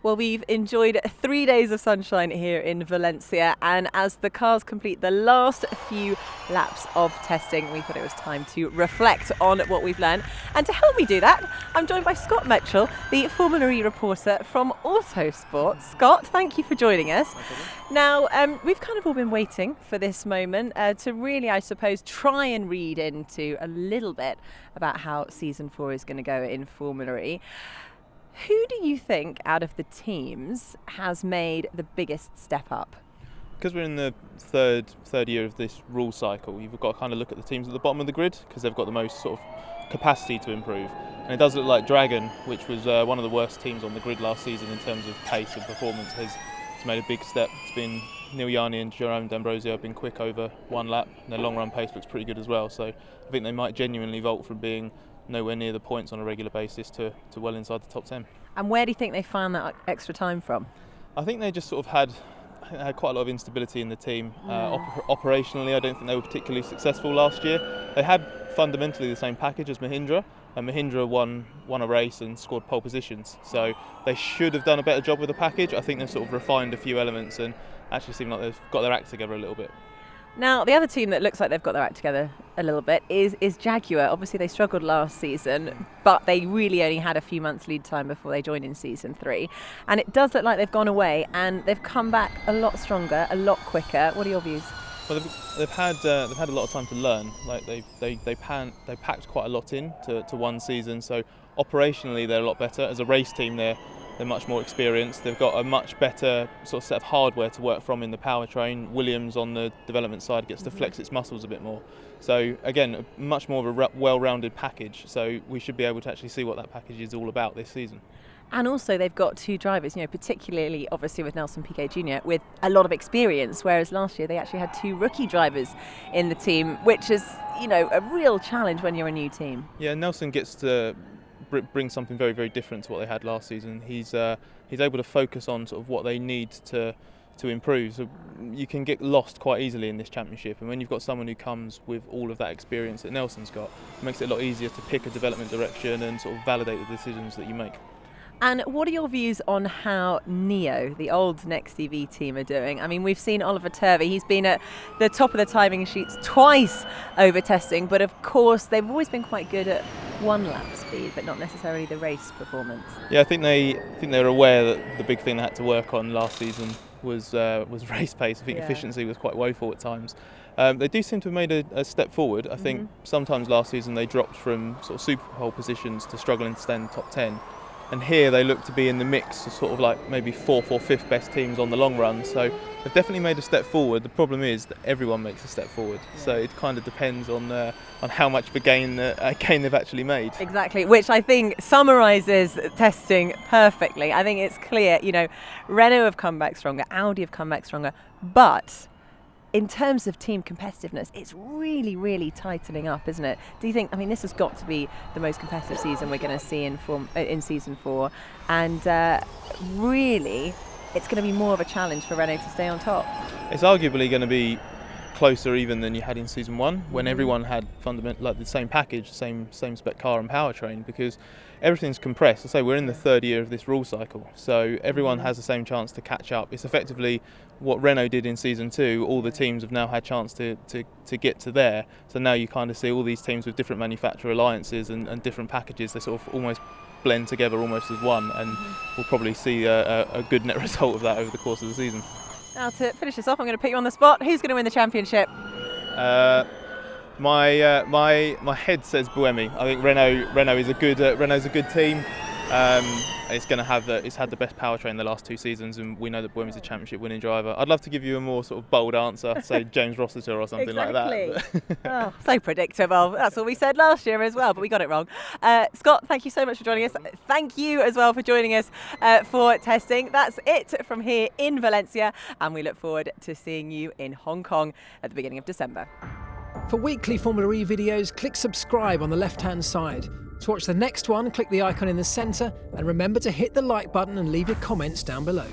Well, we've enjoyed 3 days of sunshine here in Valencia, and as the cars complete the last few laps of testing, we thought it was time to reflect on what we've learned. And to help me do that, I'm joined by Scott Mitchell, the Formula E reporter from Autosport. Scott, thank you for joining us. Now, we've kind of all been waiting for this moment to really, I suppose, try and read into a little bit about how Season 4 is going to go in Formula E. Who do you think out of the teams has made the biggest step up? Because we're in the third year of this rule cycle, you've got to kind of look at the teams at the bottom of the grid because they've got the most sort of capacity to improve. And it does look like Dragon, which was one of the worst teams on the grid last season in terms of pace and performance, has made a big step. It's been Neil Yarni and Jerome D'Ambrosio have been quick over one lap, and their long run pace looks pretty good as well. So I think they might genuinely vault from being nowhere near the points on a regular basis to well inside the top 10. And where do you think they found that extra time from? I think they just sort of had quite a lot of instability in the team. Operationally, I don't think they were particularly successful last year. They had fundamentally the same package as Mahindra, and Mahindra won a race and scored pole positions. So they should have done a better job with the package. I think they've sort of refined a few elements and actually seem like they've got their act together a little bit. Now, the other team that looks like they've got their act together a little bit is Jaguar. Obviously, they struggled last season, but they really only had a few months lead time before they joined in Season 3. And it does look like they've gone away and they've come back a lot stronger, a lot quicker. What are your views? Well, they've had a lot of time to learn. Like they packed quite a lot in to one season. So operationally, they're a lot better. As a race team, they're much more experienced. They've got a much better sort of set of hardware to work from in the powertrain. Williams on the development side gets to flex its muscles a bit more. So again, much more of a well-rounded package. So we should be able to actually see what that package is all about this season. And also they've got two drivers, particularly obviously with Nelson Piquet Jr. with a lot of experience, whereas last year they actually had two rookie drivers in the team, which is, a real challenge when you're a new team. Yeah, Nelson gets to bring something very, very different to what they had last season. He's able to focus on sort of what they need to improve. So you can get lost quite easily in this championship, and when you've got someone who comes with all of that experience that Nelson's got, it makes it a lot easier to pick a development direction and sort of validate the decisions that you make. And what are your views on how Neo, the old Next TV team, are doing? I mean, we've seen Oliver Turvey. He's been at the top of the timing sheets twice over testing, but of course they've always been quite good at one lap speed, but not necessarily the race performance. Yeah, I think they're aware that the big thing they had to work on last season was race pace. I think efficiency was quite woeful at times. They do seem to have made a step forward. I think sometimes last season they dropped from sort of super pole positions to struggling to stay in the top 10. And here they look to be in the mix of sort of like maybe fourth or fifth best teams on the long run. So they've definitely made a step forward. The problem is that everyone makes a step forward. Yeah. So it kind of depends on how much of a gain they've actually made. Exactly, which I think summarises testing perfectly. I think it's clear, Renault have come back stronger, Audi have come back stronger, but in terms of team competitiveness, it's really, really tightening up, isn't it? Do you think, this has got to be the most competitive season we're going to see in Season 4, and really, it's going to be more of a challenge for Renault to stay on top? It's arguably going to be closer even than you had in Season 1, when everyone had fundamentally the same package, same spec car and powertrain, because everything's compressed. I say we're in the third year of this rule cycle, so everyone has the same chance to catch up. It's effectively what Renault did in Season 2. All the teams have now had chance to get to there. So now you kind of see all these teams with different manufacturer alliances and different packages. They sort of almost blend together almost as one, and we'll probably see a good net result of that over the course of the season. Now, to finish this off, I'm going to put you on the spot. Who's going to win the championship? My head says Buemi. I think Renault is a good team. It's had the best powertrain the last 2 seasons, and we know that Buemi's a championship winning driver. I'd love to give you a more sort of bold answer, say James Rossiter or something like that. Oh, so predictable. That's what we said last year as well, but we got it wrong. Scott, thank you so much for joining us. Thank you as well for joining us for testing. That's it from here in Valencia, and we look forward to seeing you in Hong Kong at the beginning of December. For weekly Formula E videos, click subscribe on the left-hand side. To watch the next one, click the icon in the centre, and remember to hit the like button and leave your comments down below.